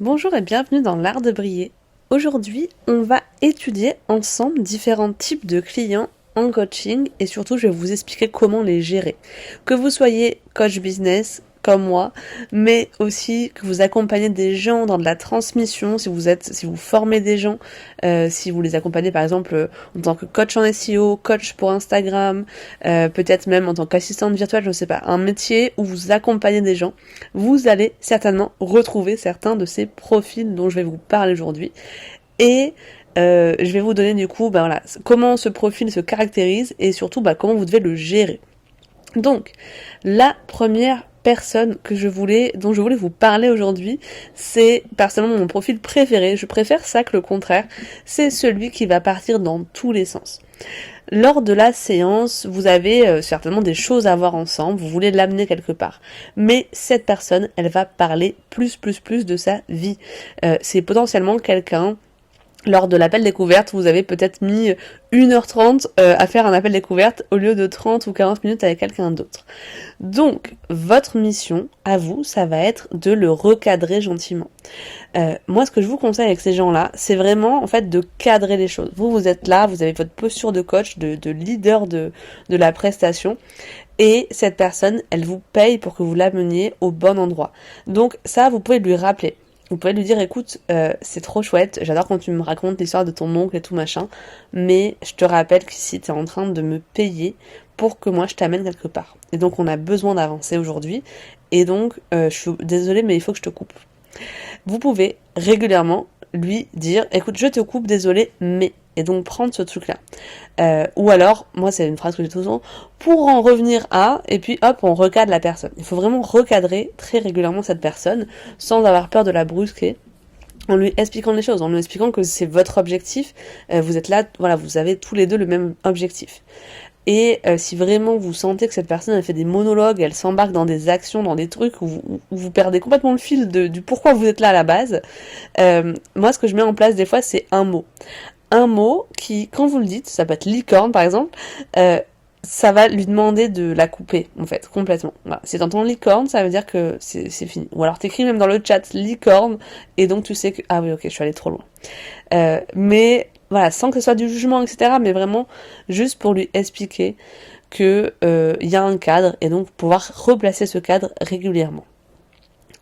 Bonjour et bienvenue dans l'art de briller. Aujourd'hui, on va étudier ensemble différents types de clients en coaching et surtout je vais vous expliquer comment les gérer. Que vous soyez coach business comme moi, mais aussi que vous accompagnez des gens dans de la transmission, si vous formez des gens, si vous les accompagnez par exemple en tant que coach en SEO, coach pour Instagram, peut-être même en tant qu'assistante virtuelle, je ne sais pas, un métier où vous accompagnez des gens, vous allez certainement retrouver certains de ces profils dont je vais vous parler aujourd'hui. Et je vais vous donner du coup comment ce profil se caractérise et surtout comment vous devez le gérer. Donc, la première personne dont je voulais vous parler aujourd'hui, c'est personnellement mon profil préféré. Je préfère ça que le contraire. C'est celui qui va partir dans tous les sens. Lors de la séance, vous avez certainement des choses à voir ensemble, vous voulez l'amener quelque part. Mais cette personne, elle va parler plus de sa vie. C'est potentiellement quelqu'un. Lors de l'appel découverte, vous avez peut-être mis 1h30 à faire un appel découverte au lieu de 30 ou 40 minutes avec quelqu'un d'autre. Donc, votre mission, à vous, ça va être de le recadrer gentiment. Moi, ce que je vous conseille avec ces gens-là, c'est vraiment, en fait, de cadrer les choses. Vous êtes là, vous avez votre posture de coach, de leader de la prestation, et cette personne, elle vous paye pour que vous l'ameniez au bon endroit. Donc, ça, vous pouvez lui rappeler. Vous pouvez lui dire, écoute, c'est trop chouette, j'adore quand tu me racontes l'histoire de ton oncle et tout machin, mais je te rappelle qu'ici, tu es en train de me payer pour que moi, je t'amène quelque part. Et donc, on a besoin d'avancer aujourd'hui, et donc, je suis désolée, mais il faut que je te coupe. Vous pouvez régulièrement lui dire, écoute, je te coupe, désolé, mais... Et donc prendre ce truc-là. Ou alors, moi c'est une phrase que j'ai tout le temps, pour en revenir à, et puis hop, on recadre la personne. Il faut vraiment recadrer très régulièrement cette personne, sans avoir peur de la brusquer, en lui expliquant les choses, en lui expliquant que c'est votre objectif, vous êtes là, voilà, vous avez tous les deux le même objectif. Et si vraiment vous sentez que cette personne elle fait des monologues, elle s'embarque dans des actions, dans des trucs où vous perdez complètement le fil du pourquoi vous êtes là à la base, moi ce que je mets en place des fois c'est un mot. Un mot qui, quand vous le dites, ça peut être licorne par exemple, ça va lui demander de la couper, en fait, complètement. Voilà. Si t'entends licorne, ça veut dire que c'est fini. Ou alors t'écris même dans le chat licorne, et donc tu sais que, ah oui, ok, je suis allée trop loin. Mais, voilà, sans que ce soit du jugement, etc., mais vraiment, juste pour lui expliquer que y a un cadre, et donc pouvoir replacer ce cadre régulièrement.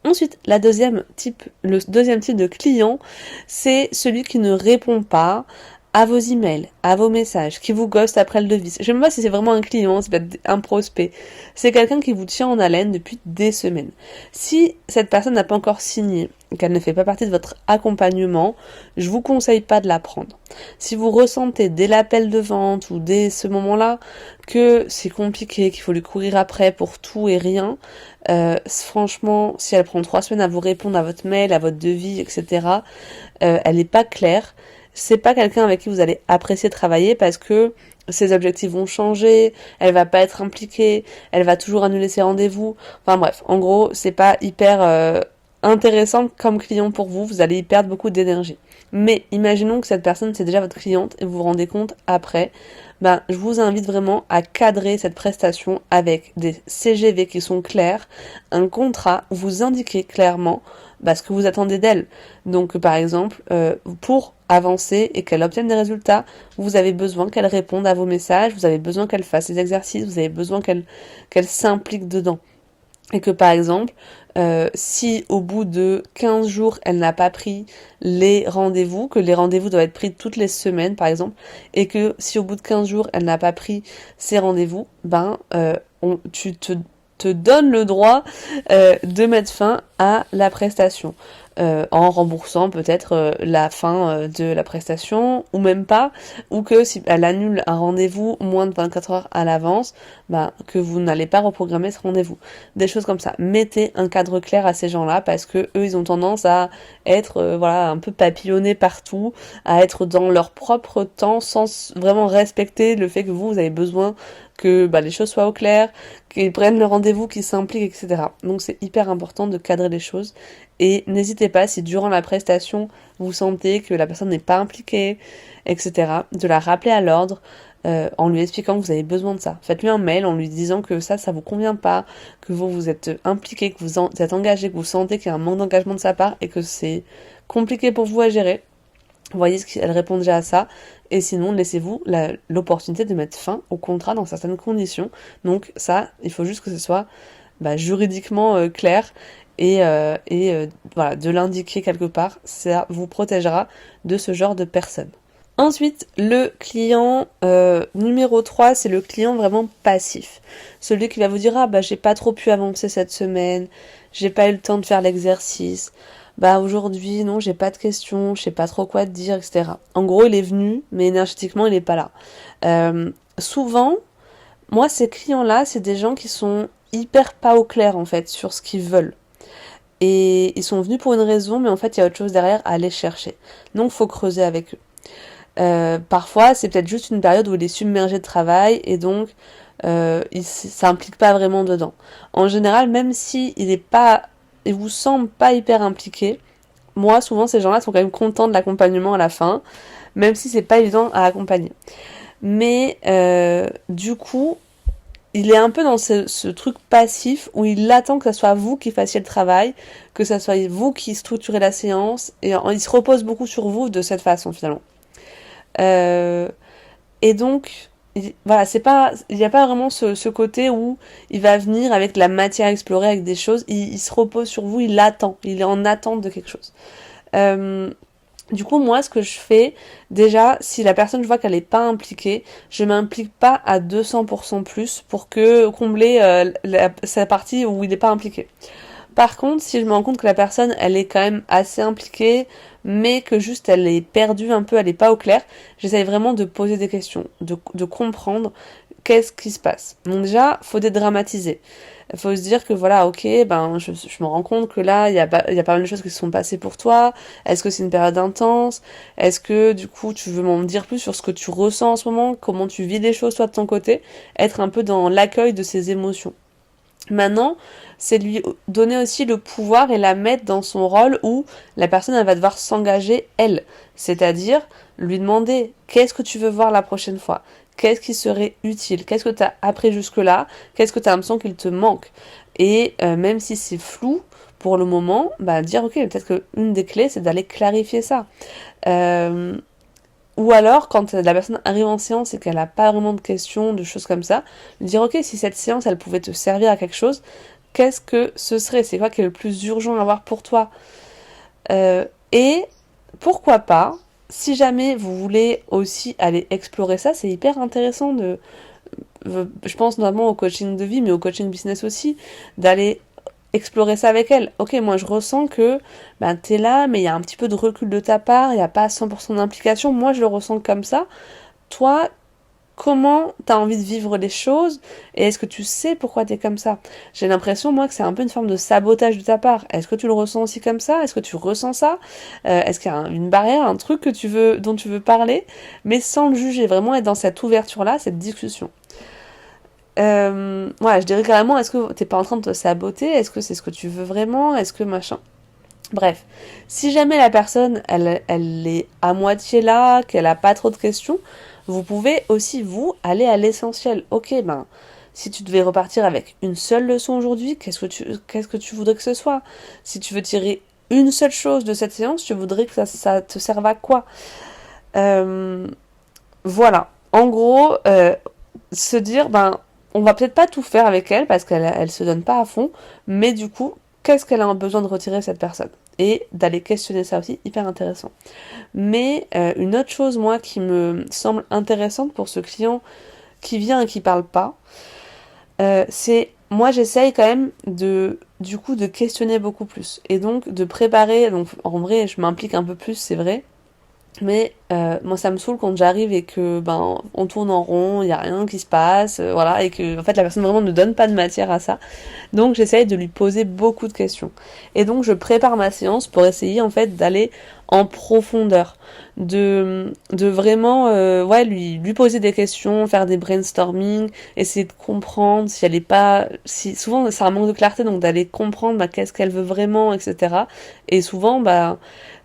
Ensuite, le deuxième type de client, c'est celui qui ne répond pas à vos emails, à vos messages, qui vous ghost après le devis. Je ne sais pas si c'est vraiment un client, c'est peut-être un prospect. C'est quelqu'un qui vous tient en haleine depuis des semaines. Si cette personne n'a pas encore signé, qu'elle ne fait pas partie de votre accompagnement, je vous conseille pas de la prendre. Si vous ressentez dès l'appel de vente ou dès ce moment-là que c'est compliqué, qu'il faut lui courir après pour tout et rien, franchement, si elle prend 3 semaines à vous répondre à votre mail, à votre devis, etc., elle n'est pas claire. C'est pas quelqu'un avec qui vous allez apprécier travailler parce que ses objectifs vont changer, elle va pas être impliquée, elle va toujours annuler ses rendez-vous. Enfin bref, en gros, c'est pas hyper intéressant comme client pour vous, vous allez y perdre beaucoup d'énergie. Mais imaginons que cette personne c'est déjà votre cliente et vous vous rendez compte après, je vous invite vraiment à cadrer cette prestation avec des CGV qui sont clairs, un contrat où vous indiquez clairement ce que vous attendez d'elle. Donc par exemple, pour avancer et qu'elle obtienne des résultats, vous avez besoin qu'elle réponde à vos messages, vous avez besoin qu'elle fasse des exercices, vous avez besoin qu'elle s'implique dedans. Et que par exemple, si au bout de 15 jours, elle n'a pas pris les rendez-vous, que les rendez-vous doivent être pris toutes les semaines par exemple, et que si au bout de 15 jours, elle n'a pas pris ces rendez-vous, tu te donnes le droit de mettre fin à la prestation. En remboursant peut-être la fin de la prestation, ou même pas, ou que si elle annule un rendez-vous moins de 24 heures à l'avance, que vous n'allez pas reprogrammer ce rendez-vous. Des choses comme ça. Mettez un cadre clair à ces gens-là, parce que eux, ils ont tendance à être un peu papillonnés partout, à être dans leur propre temps, sans vraiment respecter le fait que vous avez besoin que les choses soient au clair, qu'ils prennent le rendez-vous, qu'ils s'impliquent, etc. Donc c'est hyper important de cadrer les choses. Et n'hésitez pas, si durant la prestation, vous sentez que la personne n'est pas impliquée, etc., de la rappeler à l'ordre, en lui expliquant que vous avez besoin de ça. Faites-lui un mail en lui disant que ça vous convient pas, que vous êtes impliqué, que vous êtes engagé, que vous sentez qu'il y a un manque d'engagement de sa part et que c'est compliqué pour vous à gérer. Voyez ce qu'elle répond déjà à ça, et sinon laissez-vous l'opportunité de mettre fin au contrat dans certaines conditions. Donc ça, il faut juste que ce soit juridiquement clair et voilà, de l'indiquer quelque part, ça vous protégera de ce genre de personnes. Ensuite, le client numéro 3, c'est le client vraiment passif. Celui qui va vous dire j'ai pas trop pu avancer cette semaine, j'ai pas eu le temps de faire l'exercice, aujourd'hui non, j'ai pas de questions, je sais pas trop quoi te dire, etc. En gros, il est venu, mais énergétiquement il est pas là. Souvent, moi ces clients-là, c'est des gens qui sont hyper pas au clair en fait sur ce qu'ils veulent. Et ils sont venus pour une raison, mais en fait il y a autre chose derrière à aller chercher. Donc faut creuser avec eux. Parfois, c'est peut-être juste une période où il est submergé de travail et donc il s'implique pas vraiment dedans. En général, même si il vous semble pas hyper impliqué, moi, souvent, ces gens-là sont quand même contents de l'accompagnement à la fin, même si c'est pas évident à accompagner. Mais du coup, il est un peu dans ce truc passif où il attend que ce soit vous qui fassiez le travail, que ce soit vous qui structurez la séance, et il se repose beaucoup sur vous de cette façon finalement. Et donc, voilà, il n'y a pas vraiment ce côté où il va venir avec de la matière à explorer, avec des choses, il se repose sur vous, il attend, il est en attente de quelque chose. Du coup, moi, ce que je fais, déjà, si la personne, je vois qu'elle n'est pas impliquée, je m'implique pas à 200% plus pour combler sa partie où il n'est pas impliqué. Par contre, si je me rends compte que la personne, elle est quand même assez impliquée, mais que juste elle est perdue un peu, elle est pas au clair, j'essaye vraiment de poser des questions, de comprendre qu'est-ce qui se passe. Donc déjà, faut dédramatiser. Il faut se dire que voilà, ok, je me rends compte que là, il y a pas mal de choses qui se sont passées pour toi. Est-ce que c'est une période intense? Est-ce que du coup, tu veux m'en dire plus sur ce que tu ressens en ce moment? Comment tu vis les choses toi de ton côté? Être un peu dans l'accueil de ces émotions. Maintenant, c'est lui donner aussi le pouvoir et la mettre dans son rôle où la personne elle va devoir s'engager elle, c'est-à-dire lui demander qu'est-ce que tu veux voir la prochaine fois, qu'est-ce qui serait utile, qu'est-ce que tu as appris jusque-là, qu'est-ce que tu as l'impression qu'il te manque, et même si c'est flou pour le moment, dire ok, peut-être qu'une des clés c'est d'aller clarifier ça. Ou alors, quand la personne arrive en séance et qu'elle n'a pas vraiment de questions, de choses comme ça, lui dire ok, si cette séance elle pouvait te servir à quelque chose, qu'est-ce que ce serait? C'est quoi qui est le plus urgent à avoir pour toi? Et pourquoi pas, si jamais vous voulez aussi aller explorer ça, c'est hyper intéressant je pense notamment au coaching de vie, mais au coaching business aussi, d'aller explorer ça avec elle. Ok, moi je ressens que t'es là, mais il y a un petit peu de recul de ta part, il n'y a pas 100% d'implication, moi je le ressens comme ça. Toi, comment t'as envie de vivre les choses et est-ce que tu sais pourquoi t'es comme ça? J'ai l'impression moi que c'est un peu une forme de sabotage de ta part. Est-ce que tu le ressens aussi comme ça? Est-ce que tu ressens ça? Est-ce qu'il y a une barrière, un truc dont tu veux parler, mais sans le juger, vraiment être dans cette ouverture-là, cette discussion. Je dirais carrément, est-ce que t'es pas en train de te saboter? Est-ce que c'est ce que tu veux vraiment? Est-ce que machin? Bref, si jamais la personne, elle est à moitié là, qu'elle a pas trop de questions, vous pouvez aussi, aller à l'essentiel. Ok, si tu devais repartir avec une seule leçon aujourd'hui, qu'est-ce que tu voudrais que ce soit? Si tu veux tirer une seule chose de cette séance, tu voudrais que ça te serve à quoi? Voilà. En gros, se dire, on va peut-être pas tout faire avec elle parce qu'elle se donne pas à fond, mais du coup, qu'est-ce qu'elle a besoin de retirer cette personne? Et d'aller questionner ça aussi, hyper intéressant. Mais une autre chose, moi, qui me semble intéressante pour ce client qui vient et qui parle pas, c'est, moi, j'essaye quand même de questionner beaucoup plus. Et donc, de préparer, donc en vrai, je m'implique un peu plus, c'est vrai, mais Moi, ça me saoule quand j'arrive et que on tourne en rond, il y a rien qui se passe, voilà, et que en fait la personne vraiment ne donne pas de matière à ça. Donc j'essaye de lui poser beaucoup de questions. Et donc je prépare ma séance pour essayer en fait d'aller en profondeur, de vraiment ouais lui poser des questions, faire des brainstorming, essayer de comprendre si elle est pas, si souvent c'est un manque de clarté, donc d'aller comprendre qu'est-ce qu'elle veut vraiment, etc. Et souvent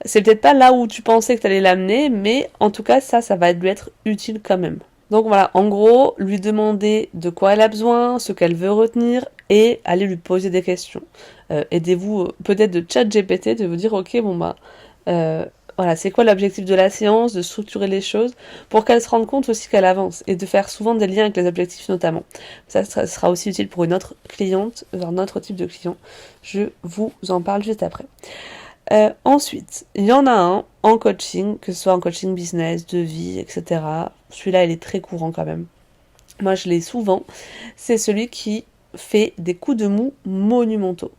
c'est peut-être pas là où tu pensais que t'allais l'amener, mais en tout cas ça va lui être utile quand même. Donc voilà, en gros, lui demander de quoi elle a besoin, ce qu'elle veut retenir, et aller lui poser des questions. Aidez-vous peut-être de chat GPT, de vous dire, ok, euh, voilà, c'est quoi l'objectif de la séance, de structurer les choses, pour qu'elle se rende compte aussi qu'elle avance, et de faire souvent des liens avec les objectifs notamment. Ça sera aussi utile pour une autre cliente, un autre type de client. Je vous en parle juste après. Ensuite, il y en a un en coaching, que ce soit en coaching business, de vie, etc. Celui-là, il est très courant quand même. Moi, je l'ai souvent. C'est celui qui fait des coups de mou monumentaux.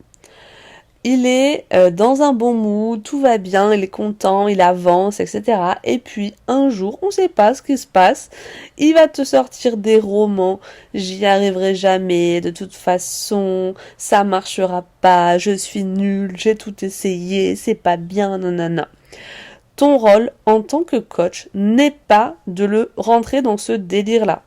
Il est dans un bon mood, tout va bien, il est content, il avance, etc. Et puis un jour, on sait pas ce qui se passe, il va te sortir des romans, j'y arriverai jamais, de toute façon, ça marchera pas, je suis nulle, j'ai tout essayé, c'est pas bien, nanana. Ton rôle en tant que coach n'est pas de le rentrer dans ce délire-là.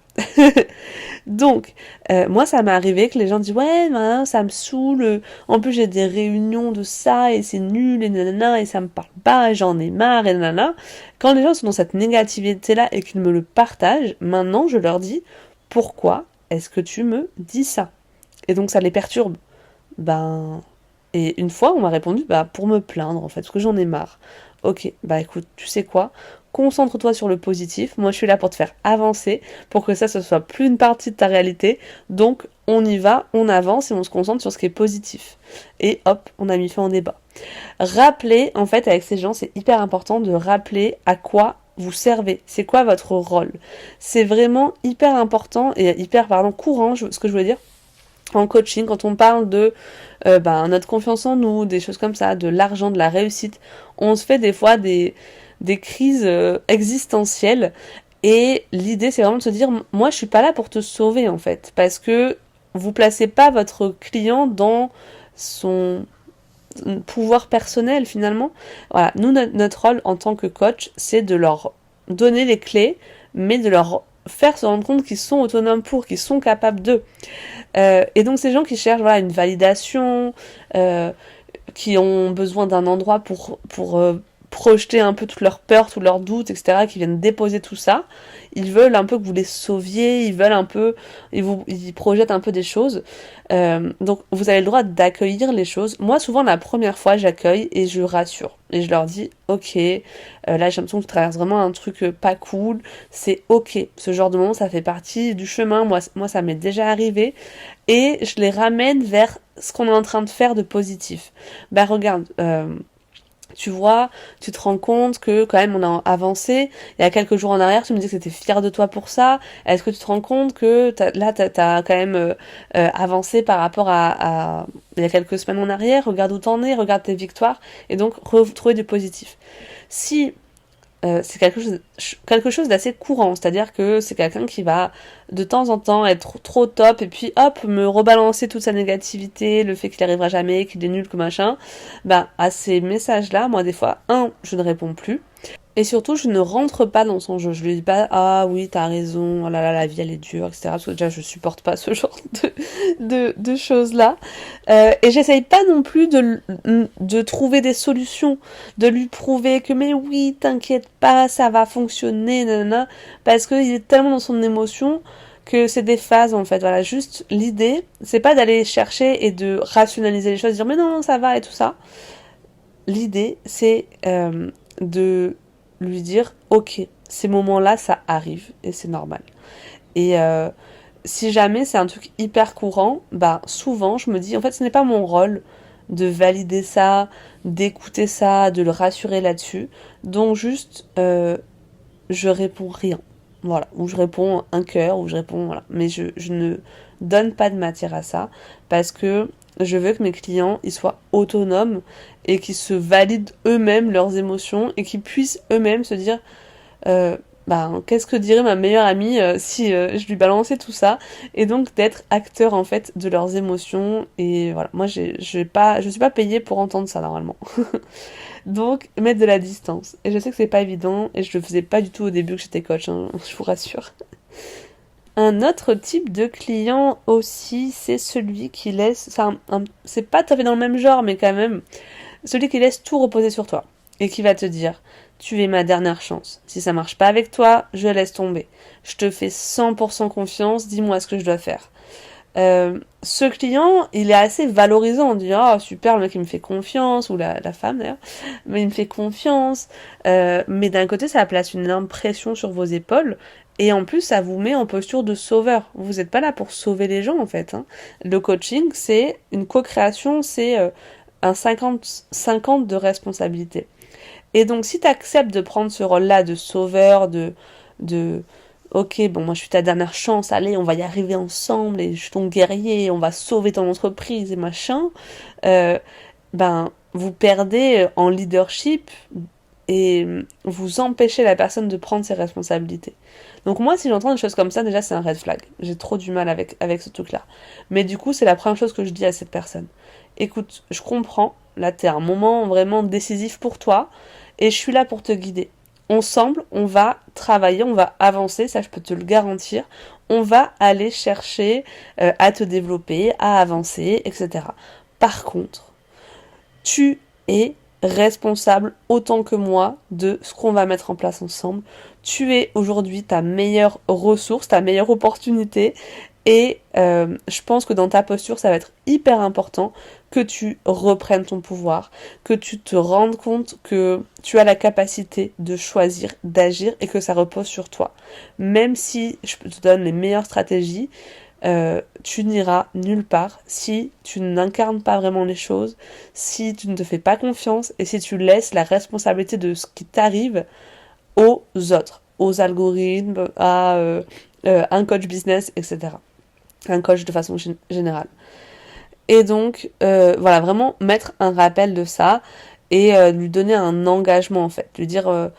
Donc, moi, ça m'est arrivé que les gens disent ouais, ça me saoule. En plus, j'ai des réunions de ça et c'est nul et nanana et ça me parle pas, et j'en ai marre et nanana. Quand les gens sont dans cette négativité-là et qu'ils me le partagent, maintenant, je leur dis pourquoi est-ce que tu me dis ça? Et donc, ça les perturbe. Et une fois, on m'a répondu pour me plaindre en fait, parce que j'en ai marre. Ok, écoute, tu sais quoi? Concentre-toi sur le positif. Moi, je suis là pour te faire avancer, pour que ça, ce soit plus une partie de ta réalité. Donc, on y va, on avance et on se concentre sur ce qui est positif. Et hop, on a mis fin au débat. Rappeler, en fait, avec ces gens, c'est hyper important de rappeler à quoi vous servez. C'est quoi votre rôle? C'est vraiment hyper important et courant, ce que je voulais dire. En coaching, quand on parle de notre confiance en nous, des choses comme ça, de l'argent, de la réussite, on se fait des fois des crises existentielles. Et l'idée, c'est vraiment de se dire, moi, je suis pas là pour te sauver, en fait. Parce que vous placez pas votre client dans son pouvoir personnel, finalement. Voilà. Nous, notre rôle en tant que coach, c'est de leur donner les clés, mais de leur faire se rendre compte qu'ils sont autonomes qu'ils sont capables d'eux. Et donc, ces gens qui cherchent, une validation, qui ont besoin d'un endroit pour projeter un peu toutes leurs peurs, tous leurs doutes, etc., qui viennent déposer tout ça. Ils veulent un peu que vous les sauviez, ils projettent un peu des choses. Donc vous avez le droit d'accueillir les choses. Moi, souvent, la première fois, j'accueille et je rassure. Et je leur dis, ok, là, j'ai l'impression que tu traverses vraiment un truc pas cool. C'est ok. Ce genre de moment, ça fait partie du chemin. Moi, ça m'est déjà arrivé. Et je les ramène vers ce qu'on est en train de faire de positif. Regarde, tu vois, tu te rends compte que quand même on a avancé. Il y a quelques jours en arrière, tu me disais que tu étais fière de toi pour ça. Est-ce que tu te rends compte que t'as quand même avancé par rapport à il y a quelques semaines en arrière? Regarde où t'en es, regarde tes victoires, et donc retrouver du positif. Si c'est quelque chose d'assez courant, c'est-à-dire que c'est quelqu'un qui va de temps en temps être trop top et puis hop me rebalancer toute sa négativité, le fait qu'il arrivera jamais, qu'il est nul, que machin. À ces messages-là, moi des fois, je ne réponds plus. Et surtout, je ne rentre pas dans son jeu. Je lui dis pas, ah oui, t'as raison, oh là là, la vie elle est dure, etc. Parce que déjà, je supporte pas ce genre de choses-là. Et j'essaye pas non plus de trouver des solutions, de lui prouver que, mais oui, t'inquiète pas, ça va fonctionner, nanana. Parce qu'il est tellement dans son émotion que c'est des phases, en fait. Voilà, juste l'idée, c'est pas d'aller chercher et de rationaliser les choses, dire, mais non, ça va et tout ça. L'idée, c'est de lui dire ok, ces moments-là ça arrive et c'est normal. Et si jamais c'est un truc hyper courant, souvent je me dis en fait ce n'est pas mon rôle de valider ça, d'écouter ça, de le rassurer là-dessus. Donc juste je réponds rien. Voilà, ou je réponds un cœur, ou je réponds voilà, mais je ne donne pas de matière à ça parce que je veux que mes clients ils soient autonomes et qu'ils se valident eux-mêmes leurs émotions et qu'ils puissent eux-mêmes se dire qu'est-ce que dirait ma meilleure amie si je lui balançais tout ça, et donc d'être acteur en fait de leurs émotions. Et voilà, moi je suis pas payée pour entendre ça normalement. Donc mettre de la distance, et je sais que c'est pas évident, et je le faisais pas du tout au début que j'étais coach, hein, je vous rassure. Un autre type de client aussi, c'est celui qui laisse, c'est pas tout à fait dans le même genre, mais quand même, celui qui laisse tout reposer sur toi et qui va te dire: tu es ma dernière chance. Si ça marche pas avec toi, je laisse tomber. Je te fais 100% confiance, dis-moi ce que je dois faire. Ce client, il est assez valorisant. On dit: oh super, le mec il me fait confiance, ou la femme d'ailleurs, mais il me fait confiance. Mais d'un côté, ça place une énorme pression sur vos épaules. Et en plus, ça vous met en posture de sauveur. Vous n'êtes pas là pour sauver les gens, en fait. Hein. Le coaching, c'est une co-création, c'est un 50-50 de responsabilité. Et donc, si tu acceptes de prendre ce rôle-là de sauveur, de ok, bon, moi je suis ta dernière chance, allez, on va y arriver ensemble, et je suis ton guerrier, on va sauver ton entreprise et machin, euh, vous perdez en leadership et vous empêchez la personne de prendre ses responsabilités. Donc moi, si j'entends des choses comme ça, déjà c'est un red flag. J'ai trop du mal avec ce truc-là. Mais du coup, c'est la première chose que je dis à cette personne. Écoute, je comprends, là t'es à un moment vraiment décisif pour toi, et je suis là pour te guider. Ensemble, on va travailler, on va avancer, ça je peux te le garantir. On va aller chercher à te développer, à avancer, etc. Par contre, tu es responsable autant que moi de ce qu'on va mettre en place ensemble. Tu es aujourd'hui ta meilleure ressource, ta meilleure opportunité, et je pense que dans ta posture, ça va être hyper important que tu reprennes ton pouvoir, que tu te rendes compte que tu as la capacité de choisir, d'agir, et que ça repose sur toi. Même si je te donne les meilleures stratégies, tu n'iras nulle part si tu n'incarnes pas vraiment les choses, si tu ne te fais pas confiance, et si tu laisses la responsabilité de ce qui t'arrive aux autres, aux algorithmes, à un coach business, etc. Un coach de façon générale. Et donc, voilà, vraiment mettre un rappel de ça, et lui donner un engagement, en fait. Lui dire,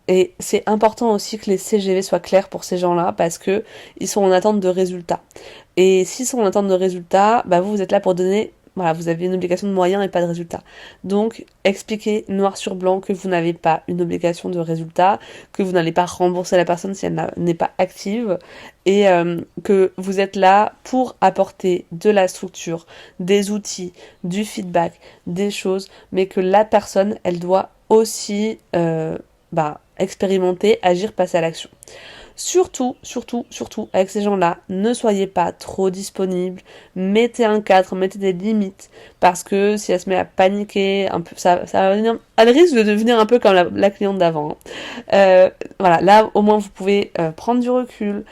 et c'est important aussi que les CGV soient clairs pour ces gens-là, parce que ils sont en attente de résultats. Et s'ils sont en attente de résultats, vous êtes là pour donner, voilà, vous avez une obligation de moyens et pas de résultats. Donc, expliquez noir sur blanc que vous n'avez pas une obligation de résultat, que vous n'allez pas rembourser la personne si elle n'est pas active, et que vous êtes là pour apporter de la structure, des outils, du feedback, des choses, mais que la personne, elle doit aussi expérimenter, agir, passer à l'action. Surtout, avec ces gens-là, ne soyez pas trop disponible, mettez un cadre, mettez des limites, parce que si elle se met à paniquer, un peu, ça va venir, elle risque de devenir un peu comme la cliente d'avant. Voilà, là au moins vous pouvez prendre du recul,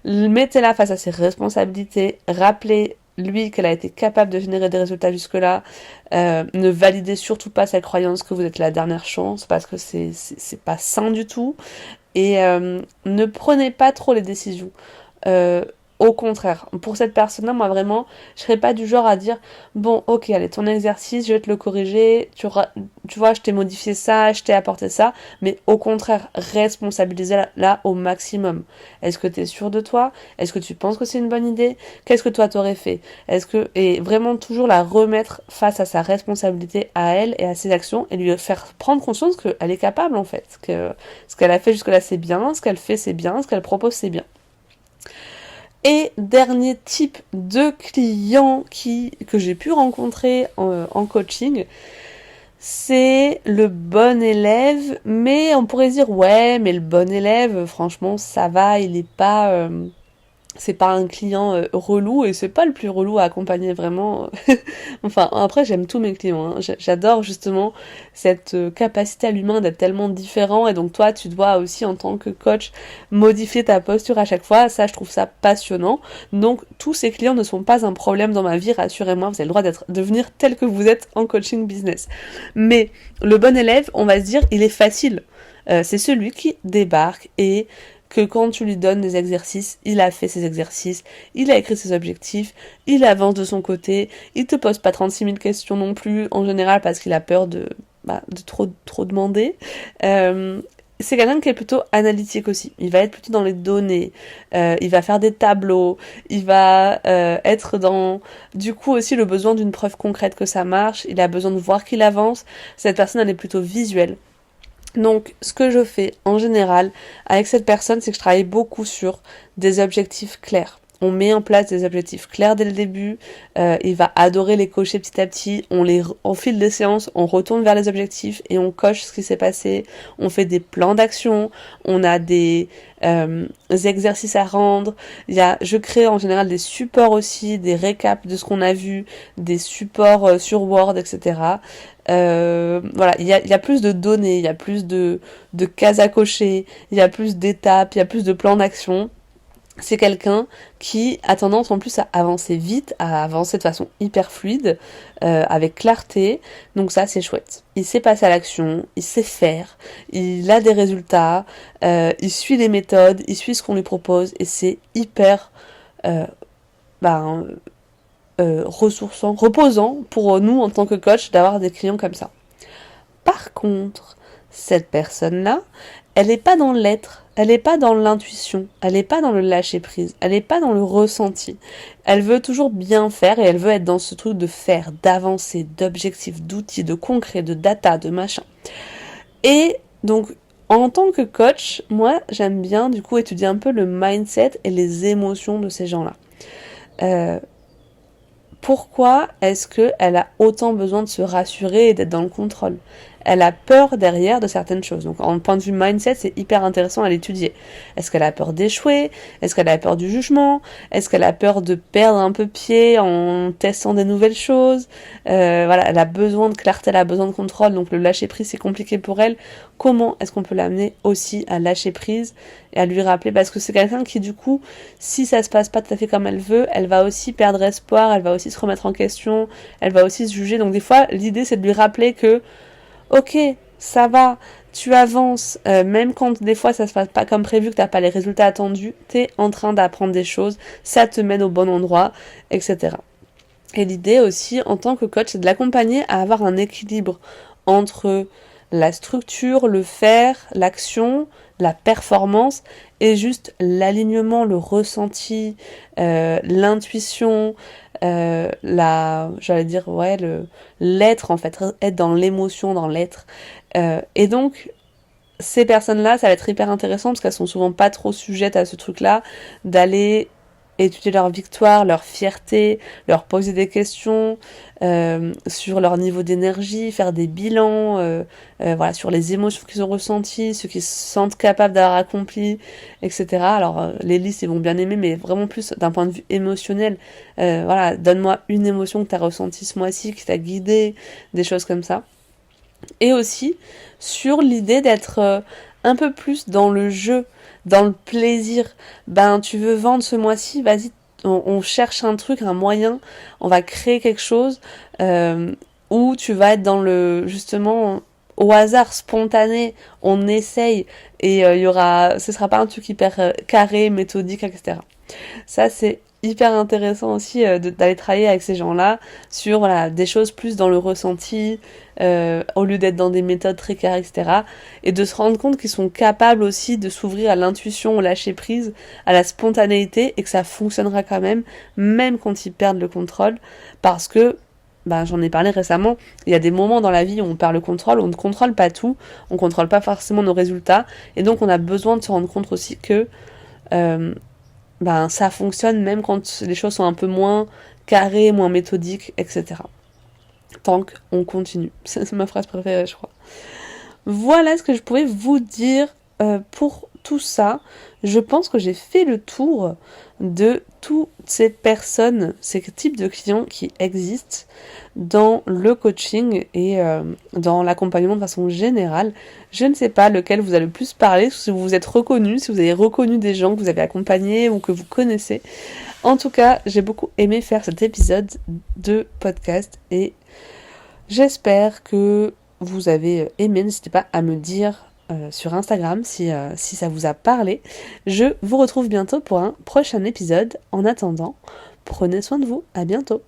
mettez-la face à ses responsabilités, rappelez lui qu'elle a été capable de générer des résultats jusque-là, ne validez surtout pas sa croyance que vous êtes la dernière chance, parce que c'est pas sain du tout. Et ne prenez pas trop les décisions. Au contraire, pour cette personne-là, moi vraiment, je serais pas du genre à dire: bon, ok, allez, ton exercice, je vais te le corriger, tu vois, je t'ai modifié ça, je t'ai apporté ça, mais au contraire, responsabiliser là au maximum. Est-ce que t'es sûr de toi? Est-ce que tu penses que c'est une bonne idée? Qu'est-ce que toi t'aurais fait? Et vraiment toujours la remettre face à sa responsabilité, à elle et à ses actions, et lui faire prendre conscience qu'elle est capable, en fait, que ce qu'elle a fait jusque-là c'est bien, ce qu'elle fait c'est bien, ce qu'elle propose c'est bien. Et dernier type de client que j'ai pu rencontrer en coaching, c'est le bon élève, mais on pourrait dire ouais, mais le bon élève, franchement ça va, il est pas... c'est pas un client relou, et c'est pas le plus relou à accompagner vraiment. Enfin, après j'aime tous mes clients, hein. J'adore justement cette capacité à l'humain d'être tellement différent, et donc toi tu dois aussi en tant que coach modifier ta posture à chaque fois. Ça, je trouve ça passionnant. Donc tous ces clients ne sont pas un problème dans ma vie, rassurez-moi, vous avez le droit de venir tel que vous êtes en coaching business. Mais le bon élève, on va se dire, il est facile. C'est celui qui débarque et que quand tu lui donnes des exercices, il a fait ses exercices, il a écrit ses objectifs, il avance de son côté, il te pose pas 36 000 questions non plus, en général, parce qu'il a peur de trop demander. c'est quelqu'un qui est plutôt analytique aussi. Il va être plutôt dans les données, il va faire des tableaux, il va être dans, du coup aussi le besoin d'une preuve concrète que ça marche, il a besoin de voir qu'il avance. Cette personne, elle est plutôt visuelle. Donc, ce que je fais en général avec cette personne, c'est que je travaille beaucoup sur des objectifs clairs. On met en place des objectifs clairs dès le début, il va adorer les cocher petit à petit, on file des séances, on retourne vers les objectifs et on coche ce qui s'est passé, on fait des plans d'action, on a des exercices à rendre, je crée en général des supports aussi, des récaps de ce qu'on a vu, des supports sur Word, etc. Voilà, il y a plus de données, il y a plus de cases à cocher, il y a plus d'étapes, il y a plus de plans d'action. C'est quelqu'un qui a tendance en plus à avancer vite, à avancer de façon hyper fluide, avec clarté. Donc ça, c'est chouette. Il sait passer à l'action, il sait faire, il a des résultats, il suit les méthodes, il suit ce qu'on lui propose, et c'est hyper ressourçant, reposant pour nous en tant que coach d'avoir des clients comme ça. Par contre, cette personne-là, elle n'est pas dans l'être, elle n'est pas dans l'intuition, elle n'est pas dans le lâcher-prise, elle n'est pas dans le ressenti. Elle veut toujours bien faire et elle veut être dans ce truc de faire, d'avancer, d'objectifs, d'outils, de concret, de data, de machin. Et donc, en tant que coach, moi, j'aime bien du coup étudier un peu le mindset et les émotions de ces gens-là. Pourquoi est-ce qu'elle a autant besoin de se rassurer et d'être dans le contrôle ? Elle a peur derrière de certaines choses. Donc, en point de vue mindset, c'est hyper intéressant à l'étudier. Est-ce qu'elle a peur d'échouer ? Est-ce qu'elle a peur du jugement ? Est-ce qu'elle a peur de perdre un peu pied en testant des nouvelles choses ? Voilà, elle a besoin de clarté, elle a besoin de contrôle. Donc, le lâcher prise, c'est compliqué pour elle. Comment est-ce qu'on peut l'amener aussi à lâcher prise et à lui rappeler ? Parce que c'est quelqu'un qui, du coup, si ça se passe pas tout à fait comme elle veut, elle va aussi perdre espoir, elle va aussi se remettre en question, elle va aussi se juger. Donc, des fois, l'idée, c'est de lui rappeler que ok, ça va, tu avances, même quand des fois ça se passe pas comme prévu, que t'as pas les résultats attendus, t'es en train d'apprendre des choses, ça te mène au bon endroit, etc. Et l'idée aussi, en tant que coach, c'est de l'accompagner à avoir un équilibre entre la structure, le faire, l'action, la performance et juste l'alignement, le ressenti, l'intuition, l'être en fait, être dans l'émotion, dans l'être. Et donc, ces personnes-là, ça va être hyper intéressant parce qu'elles sont souvent pas trop sujettes à ce truc-là, d'aller étudier leur victoire, leur fierté, leur poser des questions sur leur niveau d'énergie, faire des bilans, voilà, sur les émotions qu'ils ont ressenties, ce qu'ils se sentent capables d'avoir accompli, etc. Alors les listes ils vont bien aimer, mais vraiment plus d'un point de vue émotionnel. Voilà, donne-moi une émotion que tu as ressentie ce mois-ci, qui t'a guidé, des choses comme ça. Et aussi sur l'idée d'être un peu plus dans le jeu, dans le plaisir. Ben, tu veux vendre ce mois-ci, vas-y, on cherche un truc, un moyen, on va créer quelque chose où tu vas être dans le, justement, au hasard, spontané, on essaye et ce sera pas un truc hyper carré, méthodique, etc. Ça, c'est hyper intéressant aussi d'aller travailler avec ces gens-là sur voilà, des choses plus dans le ressenti au lieu d'être dans des méthodes très carrées, etc. Et de se rendre compte qu'ils sont capables aussi de s'ouvrir à l'intuition, au lâcher prise, à la spontanéité et que ça fonctionnera quand même quand ils perdent le contrôle parce que j'en ai parlé récemment, il y a des moments dans la vie où on perd le contrôle, on ne contrôle pas tout, on ne contrôle pas forcément nos résultats et donc on a besoin de se rendre compte aussi que ça fonctionne même quand les choses sont un peu moins carrées, moins méthodiques, etc. Tant qu'on continue. C'est ma phrase préférée, je crois. Voilà ce que je pouvais vous dire pour tout ça. Je pense que j'ai fait le tour de toutes ces personnes, ces types de clients qui existent dans le coaching et dans l'accompagnement de façon générale. Je ne sais pas lequel vous a le plus parlé, si vous vous êtes reconnu, si vous avez reconnu des gens que vous avez accompagnés ou que vous connaissez. En tout cas, j'ai beaucoup aimé faire cet épisode de podcast et j'espère que vous avez aimé. N'hésitez pas à me dire sur Instagram si ça vous a parlé. Je vous retrouve bientôt pour un prochain épisode. En attendant, prenez soin de vous. À bientôt.